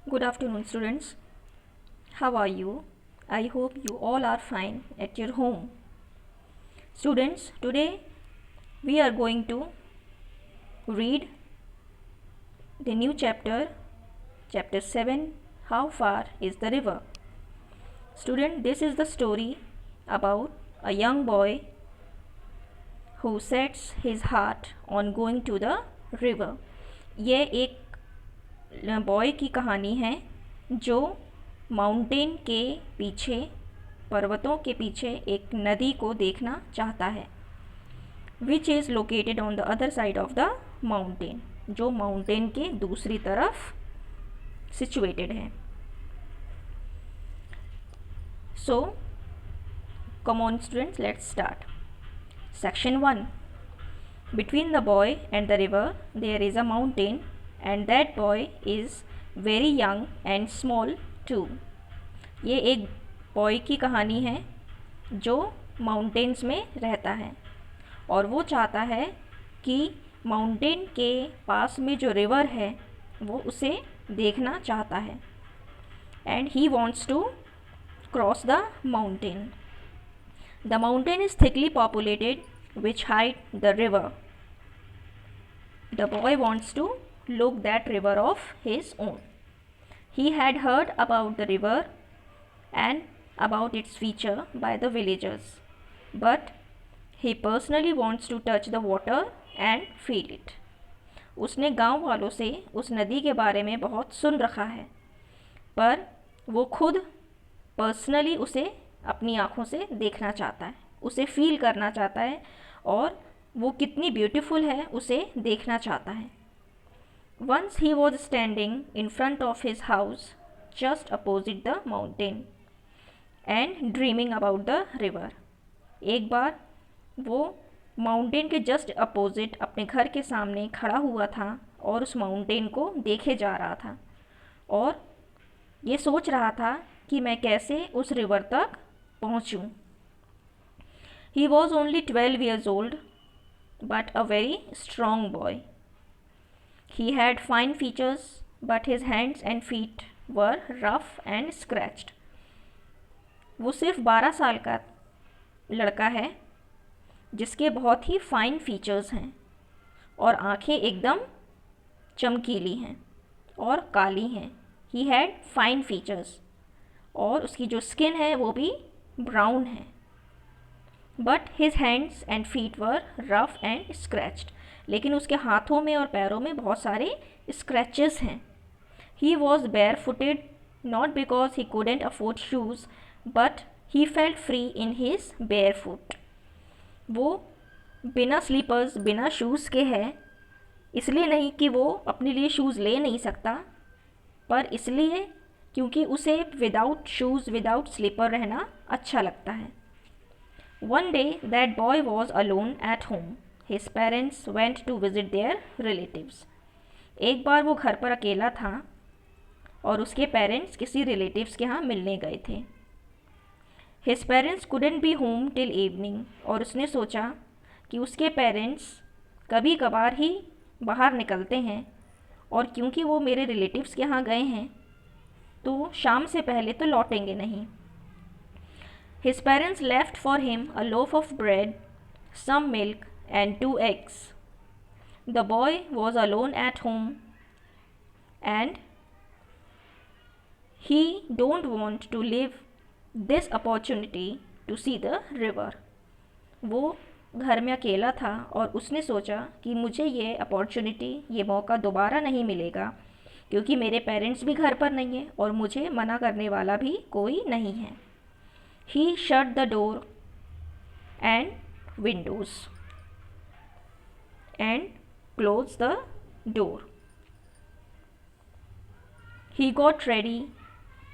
Good afternoon, students. How are you? I hope you all are fine at your home. Students, today we are going to read the new chapter, chapter 7, How Far is the River? Student, this is the story about a young boy who sets his heart on going to the river. ये एक boy की कहानी है जो mountain के पीछे, पर्वतों के पीछे एक नदी को देखना चाहता है, which is located on the other side of the mountain, जो माउंटेन के दूसरी तरफ सिचुएटेड है. So come on students, let's start. Section 1. Between the boy and the river there is a mountain, and that boy is very young and small too. ये एक boy की कहानी है जो माउंटेन्स में रहता है और वो चाहता है कि माउंटेन के पास में जो रिवर है वो उसे देखना चाहता है. And he wants to cross the mountain. The mountain is thickly populated, which hide the river. The boy wants to look that river of his own. He had heard about the river and about its feature by the villagers, but he personally wants to touch the water and feel it. उसने गांव वालों से उस नदी के बारे में बहुत सुन रखा है, पर वो खुद पर्सनली उसे अपनी आँखों से देखना चाहता है, उसे फील करना चाहता है और वो कितनी ब्यूटीफुल है उसे देखना चाहता है. Once he was standing in front of his house just opposite the mountain and dreaming about the river. एक बार वो माउंटेन के जस्ट अपोजिट अपने घर के सामने खड़ा हुआ था और उस माउंटेन को देखे जा रहा था और ये सोच रहा था कि मैं कैसे उस रिवर तक पहुँचूँ. He was only 12 years old, but a very strong boy. He had fine features, but his hands and feet were rough and scratched. वो सिर्फ 12 साल का लड़का है जिसके बहुत ही फाइन फीचर्स हैं और आँखें एकदम चमकीली हैं और काली हैं. He had fine features और उसकी जो स्किन है वो भी ब्राउन है. But his hands and feet were rough and scratched. लेकिन उसके हाथों में और पैरों में बहुत सारे स्क्रैचेस हैं. He was barefooted, not because he couldn't afford shoes, but he felt free in his bare foot. वो बिना स्लीपर्स, बिना शूज़ के है, इसलिए नहीं कि वो अपने लिए शूज़ ले नहीं सकता, पर इसलिए क्योंकि उसे विदाउट शूज़, विदाउट स्लीपर रहना अच्छा लगता है. One day that boy was alone at home. His parents went to visit their relatives. एक बार वो घर पर अकेला था और उसके पेरेंट्स किसी रिलेटिव्स के यहाँ मिलने गए थे. His parents couldn't be home till evening. और उसने सोचा कि उसके पेरेंट्स कभी कभार ही बाहर निकलते हैं और क्योंकि वो मेरे रिलेटिव्स के यहाँ गए हैं तो शाम से पहले तो लौटेंगे नहीं. His parents left for him a loaf of bread, some milk and 2 eggs. The boy was alone at home and he don't want to leave this opportunity to see the river. वो घर में अकेला था और उसने सोचा कि मुझे ये अपॉर्चुनिटी, ये मौका दोबारा नहीं मिलेगा क्योंकि मेरे पेरेंट्स भी घर पर नहीं हैं और मुझे मना करने वाला भी कोई नहीं है. He shut the door and windows and closed the door. He got ready,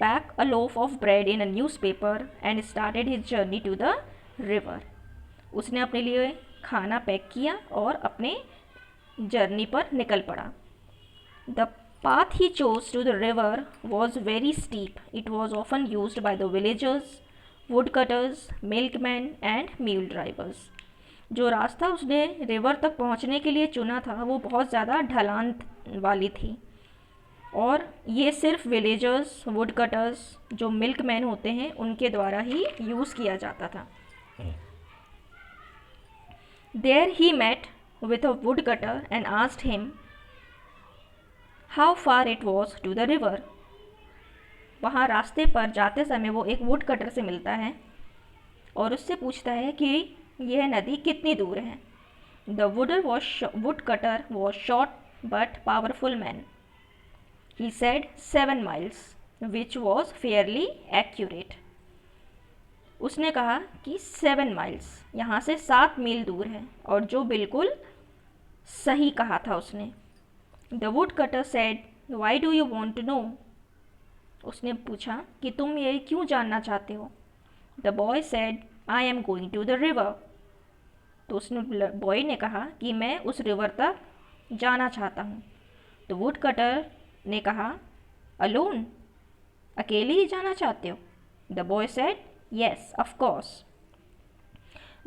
packed a loaf of bread in a newspaper and started his journey to the river. उसने अपने लिए खाना पैक किया और अपने जर्नी पर निकल पड़ा. The path he chose to the river was very steep. It was often used by the villagers, woodcutters, milkmen and mule drivers. जो रास्ता उसने रिवर तक पहुंचने के लिए चुना था वो बहुत ज़्यादा ढलान वाली थी और ये सिर्फ विलेजर्स, वुड कटर्स, जो मिल्क मैन होते हैं, उनके द्वारा ही यूज़ किया जाता था. There he met with a woodcutter and asked him how far it was to the river. वहाँ रास्ते पर जाते समय वो एक वुड कटर से मिलता है और उससे पूछता है कि यह नदी कितनी दूर है. The wood cutter was short but powerful man. He said 7 miles, which was fairly accurate. उसने कहा कि 7 miles, यहाँ से 7 मील दूर है, और जो बिल्कुल सही कहा था उसने. The woodcutter said, Why do you want to know? उसने पूछा कि तुम ये क्यों जानना चाहते हो. The boy said, I am going to the river. तो उसने बॉय ने कहा कि मैं उस रिवर तक जाना चाहता हूँ. तो वुडकटर ने कहा, अलोन, अकेले ही जाना चाहते हो. The boy said, yes of course.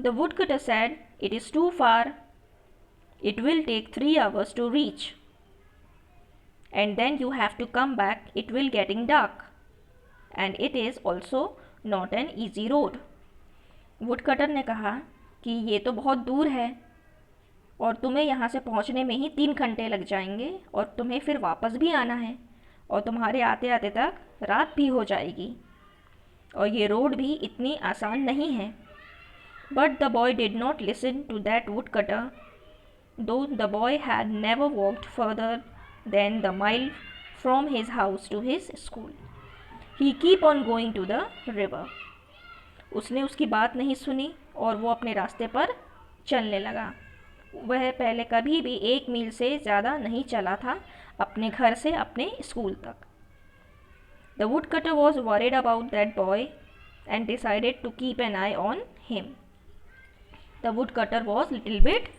The woodcutter said, it is too far, it will take 3 hours to reach, and then you have to come back, it will getting dark, and it is also not an easy road. Woodcutter ने कहा कि ये तो बहुत दूर है और तुम्हें यहाँ से पहुँचने में ही 3 घंटे लग जाएंगे, और तुम्हें फिर वापस भी आना है, और तुम्हारे आते आते तक रात भी हो जाएगी, और ये रोड भी इतनी आसान नहीं है. But the boy did not listen to that woodcutter, though the boy had never walked further than the mile from his house to his school. He keep on going to the river. उसने उसकी बात नहीं सुनी और वो अपने रास्ते पर चलने लगा. वह पहले कभी भी 1 मील से ज़्यादा नहीं चला था अपने घर से अपने स्कूल तक. The woodcutter was worried about that boy and decided to keep an eye on him. The woodcutter was little bit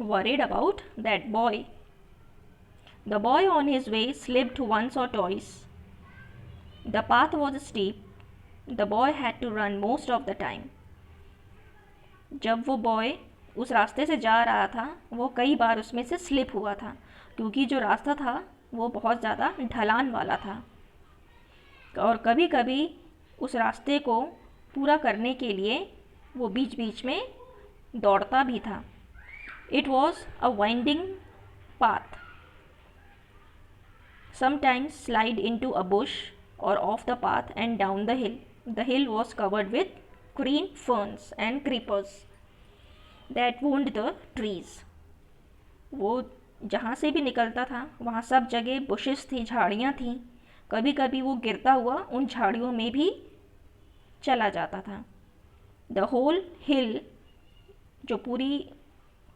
worried about that boy. The boy on his way slipped once or twice. The path was steep. The boy had to run most of the time. जब वो boy उस रास्ते से जा रहा था, वो कई बार उसमें से स्लिप हुआ था, क्योंकि जो रास्ता था वो बहुत ज़्यादा ढलान वाला था, और कभी कभी उस रास्ते को पूरा करने के लिए वो बीच बीच में दौड़ता भी था. It was a winding path, sometimes slide into a bush or off the path and down the hill. The hill was covered with green ferns and creepers that wound the trees. वो जहाँ से भी निकलता था वहाँ सब जगह bushes थी, झाड़ियाँ थीं. कभी कभी वो गिरता हुआ उन झाड़ियों में भी चला जाता था. द होल हिल, जो पूरी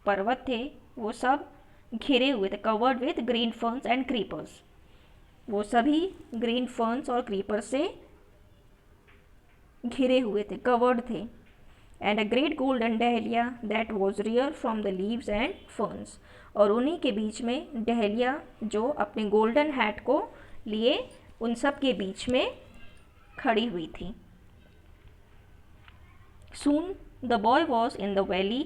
पर्वत थे, वो सब घिरे हुए थे, covered with green ferns and creepers. वो सभी ग्रीन फर्न्स और क्रीपर से घिरे हुए थे, कवर्ड थे. And a great golden dahlia that was rear from the leaves and ferns. और उन्हीं के बीच में डहलिया, जो अपने गोल्डन हैट को लिए उन सब के बीच में खड़ी हुई थी. Soon the boy was in the valley.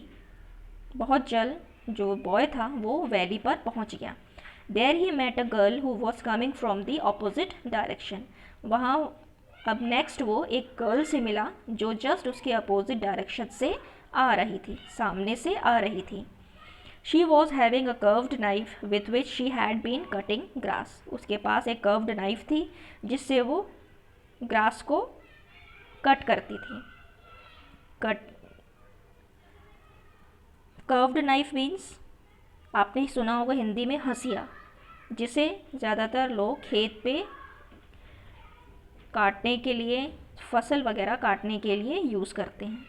बहुत जल्द जो बॉय था वो वैली पर पहुंच गया. There he met a girl who was coming from the opposite direction. वहाँ अब नेक्स्ट वो एक गर्ल से मिला जो जस्ट उसके अपोजिट डायरेक्शन से आ रही थी, सामने से आ रही थी. She was having a curved knife with which she had been cutting grass. उसके पास एक कर्व्ड नाइफ थी जिससे वो ग्रास को कट करती थी. कर्व्ड नाइफ मीन्स आपने ही सुना होगा हिंदी में हंसिया, जिसे ज़्यादातर लोग खेत पे काटने के लिए, फसल वगैरह काटने के लिए यूज़ करते हैं.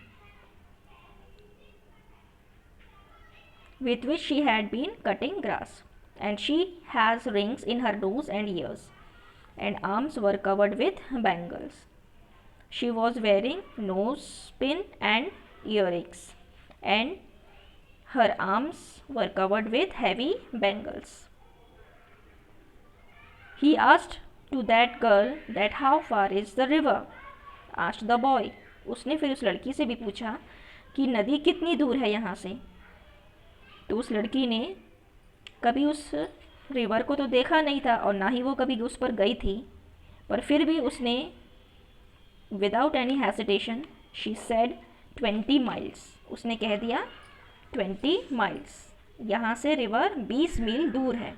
with which she had been cutting grass, and she has rings in her nose and ears, and arms were covered with bangles. She was wearing nose pin and earrings, and her arms were covered with heavy bangles. He asked to that girl that how far is the river? Asked the boy. उसने फिर उस लड़की से भी पूछा कि नदी कितनी दूर है यहाँ से. तो उस लड़की ने कभी उस रिवर को तो देखा नहीं था और ना ही वो कभी उस पर गई थी, पर फिर भी उसने without any hesitation she said 20 miles, उसने कह दिया 20 माइल्स, यहाँ से रिवर 20 मील दूर है।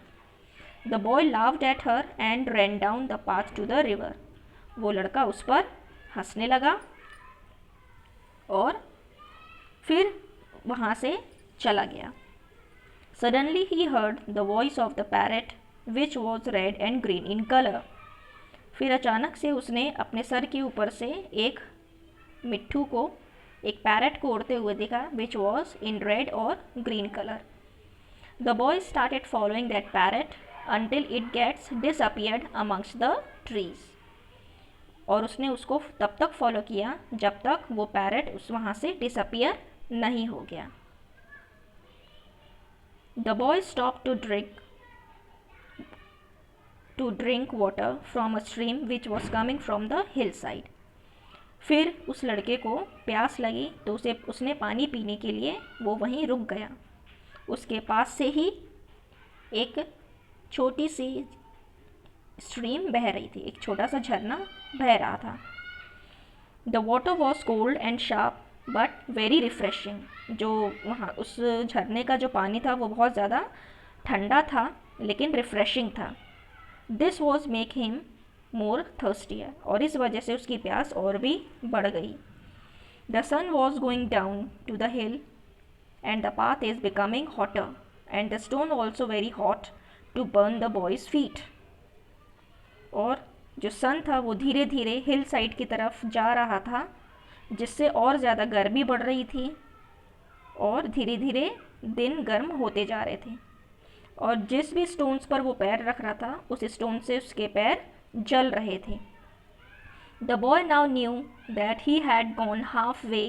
The boy laughed at her and ran down the path to the river, वो लड़का उस पर हंसने लगा और फिर वहाँ से चला गया। Suddenly he heard the voice of the parrot which was red and green in colour, फिर अचानक से उसने अपने सर के ऊपर से एक मिट्ठू को, एक पैरेट को उड़ते हुए देखा, विच वॉज इन रेड और green colour. The boy started following that parrot until it gets disappeared amongst the trees, और उसने उसको तब तक फॉलो किया जब तक वो पैरेट उस वहाँ से डिसअपियर नहीं हो गया। The boy stop to drink water from a stream which was coming from the hillside, फिर उस लड़के को प्यास लगी तो उसने पानी पीने के लिए वो वहीं रुक गया। उसके पास से ही एक छोटी सी स्ट्रीम बह रही थी, एक छोटा सा झरना बह रहा था। The water was cold and sharp but very refreshing, जो वहाँ उस झरने का जो पानी था वो बहुत ज़्यादा ठंडा था लेकिन रिफ्रेशिंग था। This was make him more thirstier, और इस वजह से उसकी प्यास और भी बढ़ गई। The sun was going down to the hill and the path is becoming hotter and the stone also very hot to burn the boy's feet, और जो सन था वो धीरे धीरे हिल साइड की तरफ जा रहा था, जिससे और ज़्यादा गर्मी बढ़ रही थी और धीरे धीरे दिन गर्म होते जा रहे थे, और जिस भी स्टोन्स पर वो पैर रख रहा था उस स्टोन से उसके पैर जल रहे थे। The boy now knew that he had gone half way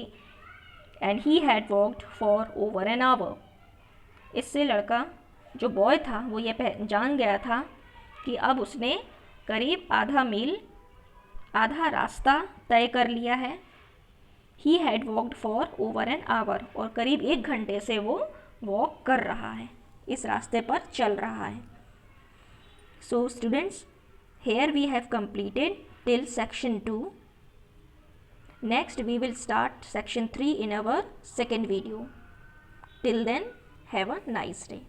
and he had walked for over an hour, इससे लड़का जो बॉय था वो ये जान गया था कि अब उसने करीब आधा मील, आधा रास्ता तय कर लिया है। He had walked for over an hour, और करीब 1 घंटे से वो वॉक कर रहा है, इस रास्ते पर चल रहा है। So students, here we have completed till section 2. Next we will start section 3 in our second video. Till then, have a nice day.